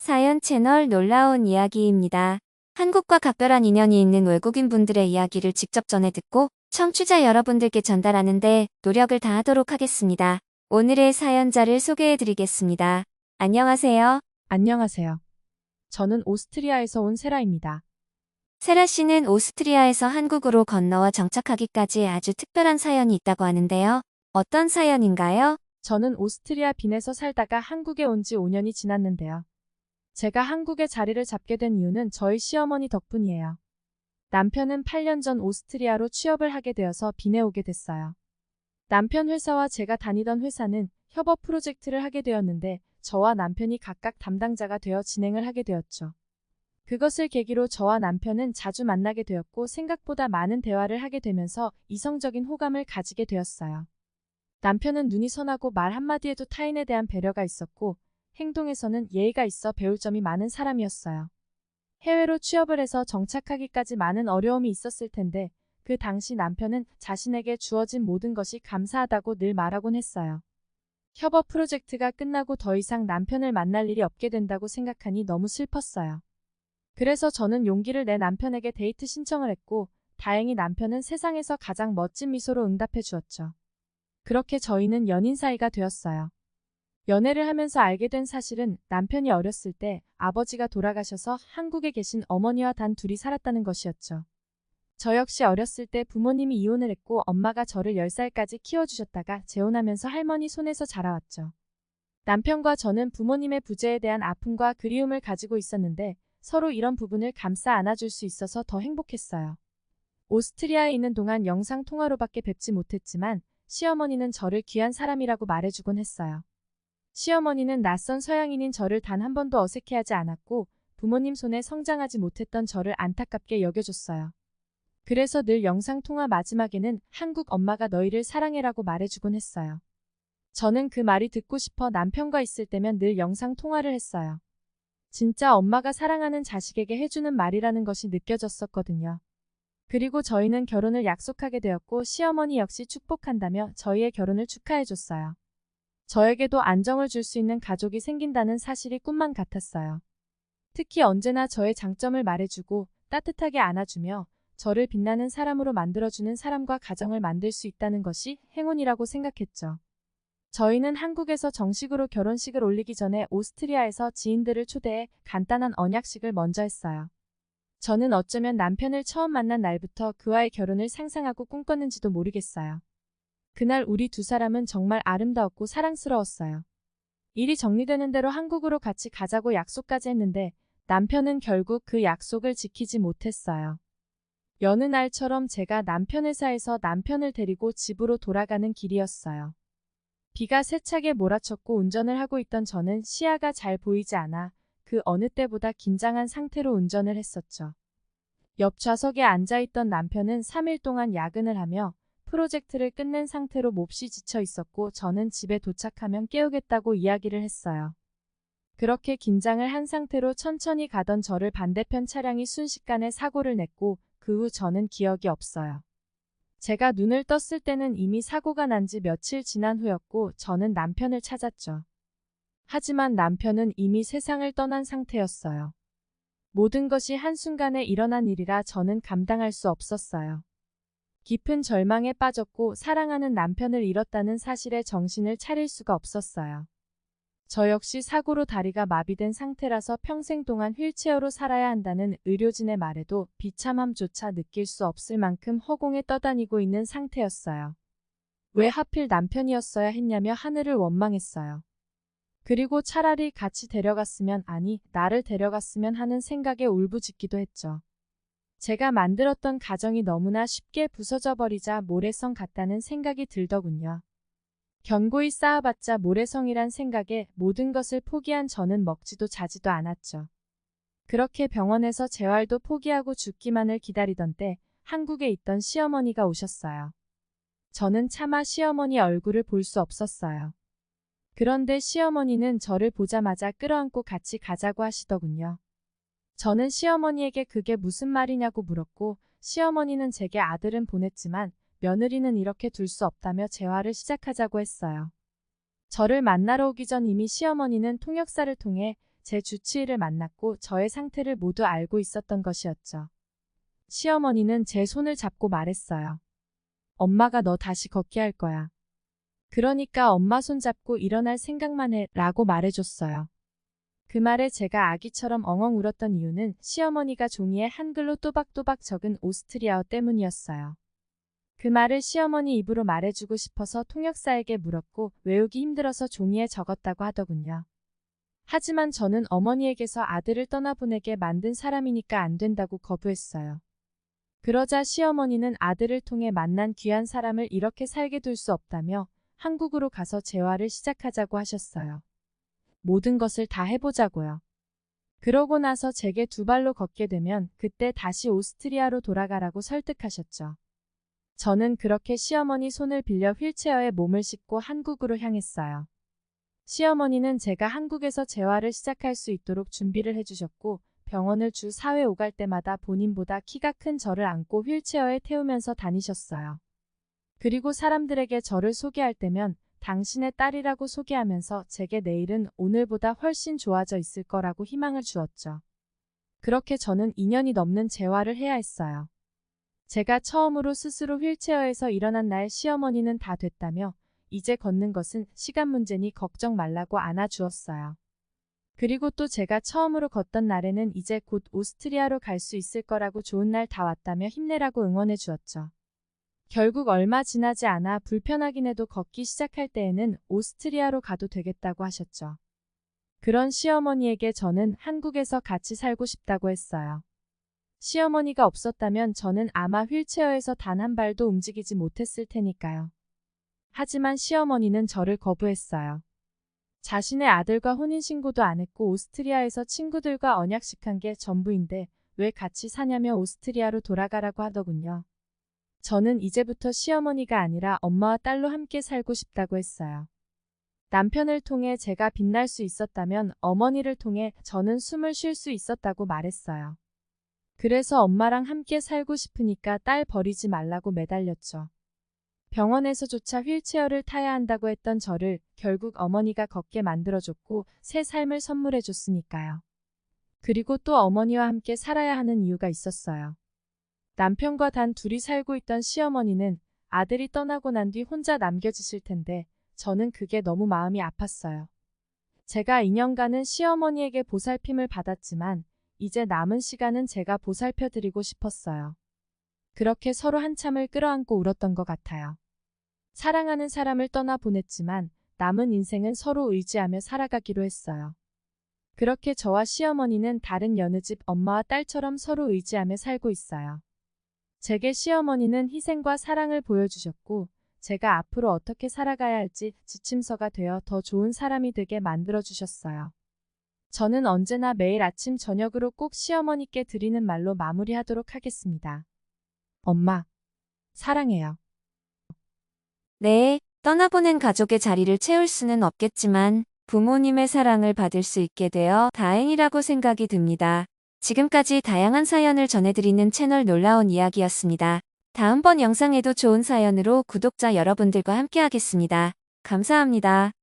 사연 채널 놀라운 이야기입니다. 한국과 각별한 인연이 있는 외국인 분들의 이야기를 직접 전해 듣고 청취자 여러분들께 전달하는데 노력을 다하도록 하겠습니다. 오늘의 사연자를 소개해 드리겠습니다. 안녕하세요. 안녕하세요. 저는 오스트리아에서 온 세라입니다. 세라 씨는 오스트리아에서 한국으로 건너와 정착하기까지 아주 특별한 사연이 있다고 하는데요. 어떤 사연인가요? 저는 오스트리아 빈에서 살다가 한국에 온 지 5년이 지났는데요. 제가 한국에 자리를 잡게 된 이유는 저희 시어머니 덕분이에요. 남편은 8년 전 오스트리아로 취업을 하게 되어서 빈에 오게 됐어요. 남편 회사와 제가 다니던 회사는 협업 프로젝트를 하게 되었는데 저와 남편이 각각 담당자가 되어 진행을 하게 되었죠. 그것을 계기로 저와 남편은 자주 만나게 되었고 생각보다 많은 대화를 하게 되면서 이성적인 호감을 가지게 되었어요. 남편은 눈이 선하고 말 한마디에도 타인에 대한 배려가 있었고 행동에서는 예의가 있어 배울 점이 많은 사람이었어요. 해외로 취업을 해서 정착하기까지 많은 어려움이 있었을 텐데 그 당시 남편은 자신에게 주어진 모든 것이 감사하다고 늘 말하곤 했어요. 협업 프로젝트가 끝나고 더 이상 남편을 만날 일이 없게 된다고 생각하니 너무 슬펐어요. 그래서 저는 용기를 내 남편에게 데이트 신청을 했고 다행히 남편은 세상에서 가장 멋진 미소로 응답해 주었죠. 그렇게 저희는 연인 사이가 되었어요. 연애를 하면서 알게 된 사실은 남편이 어렸을 때 아버지가 돌아가셔서 한국에 계신 어머니와 단 둘이 살았다는 것이었죠. 저 역시 어렸을 때 부모님이 이혼을 했고 엄마가 저를 10살까지 키워주셨다가 재혼하면서 할머니 손에서 자라왔죠. 남편과 저는 부모님의 부재에 대한 아픔과 그리움을 가지고 있었는데 서로 이런 부분을 감싸 안아줄 수 있어서 더 행복했어요. 오스트리아에 있는 동안 영상 통화로밖에 뵙지 못했지만 시어머니는 저를 귀한 사람이라고 말해주곤 했어요. 시어머니는 낯선 서양인인 저를 단 한 번도 어색해하지 않았고 부모님 손에 성장하지 못했던 저를 안타깝게 여겨줬어요. 그래서 늘 영상통화 마지막에는 한국 엄마가 너희를 사랑해라고 말해주곤 했어요. 저는 그 말이 듣고 싶어 남편과 있을 때면 늘 영상통화를 했어요. 진짜 엄마가 사랑하는 자식에게 해주는 말이라는 것이 느껴졌었거든요. 그리고 저희는 결혼을 약속하게 되었고 시어머니 역시 축복한다며 저희의 결혼을 축하해줬어요. 저에게도 안정을 줄 수 있는 가족이 생긴다는 사실이 꿈만 같았어요. 특히 언제나 저의 장점을 말해주고 따뜻하게 안아주며 저를 빛나는 사람으로 만들어주는 사람과 가정을 만들 수 있다는 것이 행운이라고 생각했죠. 저희는 한국에서 정식으로 결혼식을 올리기 전에 오스트리아에서 지인들을 초대해 간단한 언약식을 먼저 했어요. 저는 어쩌면 남편을 처음 만난 날부터 그와의 결혼을 상상하고 꿈꿨는지도 모르겠어요. 그날 우리 두 사람은 정말 아름다웠고 사랑스러웠어요. 일이 정리되는 대로 한국으로 같이 가자고 약속까지 했는데 남편은 결국 그 약속을 지키지 못했어요. 여느 날처럼 제가 남편 회사에서 남편을 데리고 집으로 돌아가는 길이었어요. 비가 세차게 몰아쳤고 운전을 하고 있던 저는 시야가 잘 보이지 않아 그 어느 때보다 긴장한 상태로 운전을 했었죠. 옆 좌석에 앉아있던 남편은 3일 동안 야근을 하며 프로젝트를 끝낸 상태로 몹시 지쳐 있었고 저는 집에 도착하면 깨우겠다고 이야기를 했어요. 그렇게 긴장을 한 상태로 천천히 가던 저를 반대편 차량이 순식간에 사고를 냈고 그 후 저는 기억이 없어요. 제가 눈을 떴을 때는 이미 사고가 난 지 며칠 지난 후였고 저는 남편을 찾았죠. 하지만 남편은 이미 세상을 떠난 상태였어요. 모든 것이 한순간에 일어난 일이라 저는 감당할 수 없었어요. 깊은 절망에 빠졌고 사랑하는 남편을 잃었다는 사실에 정신을 차릴 수가 없었어요. 저 역시 사고로 다리가 마비된 상태라서 평생 동안 휠체어로 살아야 한다는 의료진의 말에도 비참함조차 느낄 수 없을 만큼 허공에 떠다니고 있는 상태였어요. 왜 하필 남편이었어야 했냐며 하늘을 원망했어요. 그리고 차라리 같이 데려갔으면 아니 나를 데려갔으면 하는 생각에 울부짖기도 했죠. 제가 만들었던 가정이 너무나 쉽게 부서져 버리자 모래성 같다는 생각이 들더군요. 견고히 쌓아봤자 모래성이란 생각에 모든 것을 포기한 저는 먹지도 자지도 않았죠. 그렇게 병원에서 재활도 포기하고 죽기만을 기다리던 때 한국에 있던 시어머니가 오셨어요. 저는 차마 시어머니 얼굴을 볼 수 없었어요. 그런데 시어머니는 저를 보자마자 끌어안고 같이 가자고 하시더군요. 저는 시어머니에게 그게 무슨 말이냐고 물었고 시어머니는 제게 아들은 보냈지만 며느리는 이렇게 둘 수 없다며 재활을 시작하자고 했어요. 저를 만나러 오기 전 이미 시어머니는 통역사를 통해 제 주치의를 만났고 저의 상태를 모두 알고 있었던 것이었죠. 시어머니는 제 손을 잡고 말했어요. 엄마가 너 다시 걷게 할 거야. 그러니까 엄마 손 잡고 일어날 생각만 해 라고 말해줬어요. 그 말에 제가 아기처럼 엉엉 울었던 이유는 시어머니가 종이에 한글로 또박또박 적은 오스트리아어 때문이었어요. 그 말을 시어머니 입으로 말해주고 싶어서 통역사에게 물었고 외우기 힘들어서 종이에 적었다고 하더군요. 하지만 저는 어머니에게서 아들을 떠나보내게 만든 사람이니까 안 된다고 거부했어요. 그러자 시어머니는 아들을 통해 만난 귀한 사람을 이렇게 살게 둘 수 없다며 한국으로 가서 재활을 시작하자고 하셨어요. 모든 것을 다 해보자고요. 그러고 나서 제게 두 발로 걷게 되면 그때 다시 오스트리아로 돌아가라고 설득하셨죠. 저는 그렇게 시어머니 손을 빌려 휠체어에 몸을 싣고 한국으로 향했어요. 시어머니는 제가 한국에서 재활을 시작할 수 있도록 준비를 해주셨고 병원을 주 4회 오갈 때마다 본인보다 키가 큰 저를 안고 휠체어에 태우면서 다니셨어요. 그리고 사람들에게 저를 소개할 때면 당신의 딸이라고 소개하면서 제게 내일은 오늘보다 훨씬 좋아져 있을 거라고 희망을 주었죠. 그렇게 저는 2년이 넘는 재활을 해야 했어요. 제가 처음으로 스스로 휠체어에서 일어난 날 시어머니는 다 됐다며 이제 걷는 것은 시간 문제니 걱정 말라고 안아주었어요. 그리고 또 제가 처음으로 걷던 날에는 이제 곧 오스트리아로 갈 수 있을 거라고 좋은 날 다 왔다며 힘내라고 응원해 주었죠. 결국 얼마 지나지 않아 불편하긴 해도 걷기 시작할 때에는 오스트리아로 가도 되겠다고 하셨죠. 그런 시어머니에게 저는 한국에서 같이 살고 싶다고 했어요. 시어머니가 없었다면 저는 아마 휠체어에서 단 한 발도 움직이지 못했을 테니까요. 하지만 시어머니는 저를 거부했어요. 자신의 아들과 혼인신고도 안 했고 오스트리아에서 친구들과 언약식한 게 전부인데 왜 같이 사냐며 오스트리아로 돌아가라고 하더군요. 저는 이제부터 시어머니가 아니라 엄마와 딸로 함께 살고 싶다고 했어요. 남편을 통해 제가 빛날 수 있었다면 어머니를 통해 저는 숨을 쉴 수 있었다고 말했어요. 그래서 엄마랑 함께 살고 싶으니까 딸 버리지 말라고 매달렸죠. 병원에서조차 휠체어를 타야 한다고 했던 저를 결국 어머니가 걷게 만들어줬고 새 삶을 선물해줬으니까요. 그리고 또 어머니와 함께 살아야 하는 이유가 있었어요. 남편과 단 둘이 살고 있던 시어머니는 아들이 떠나고 난 뒤 혼자 남겨지실 텐데 저는 그게 너무 마음이 아팠어요. 제가 2년간은 시어머니에게 보살핌을 받았지만 이제 남은 시간은 제가 보살펴드리고 싶었어요. 그렇게 서로 한참을 끌어안고 울었던 것 같아요. 사랑하는 사람을 떠나보냈지만 남은 인생은 서로 의지하며 살아가기로 했어요. 그렇게 저와 시어머니는 다른 여느 집 엄마와 딸처럼 서로 의지하며 살고 있어요. 제게 시어머니는 희생과 사랑을 보여주셨고 제가 앞으로 어떻게 살아가야 할지 지침서가 되어 더 좋은 사람이 되게 만들어주셨어요. 저는 언제나 매일 아침 저녁으로 꼭 시어머니께 드리는 말로 마무리하도록 하겠습니다. 엄마, 사랑해요. 네, 떠나보낸 가족의 자리를 채울 수는 없겠지만 부모님의 사랑을 받을 수 있게 되어 다행이라고 생각이 듭니다. 지금까지 다양한 사연을 전해드리는 채널 놀라운 이야기였습니다. 다음번 영상에도 좋은 사연으로 구독자 여러분들과 함께하겠습니다. 감사합니다.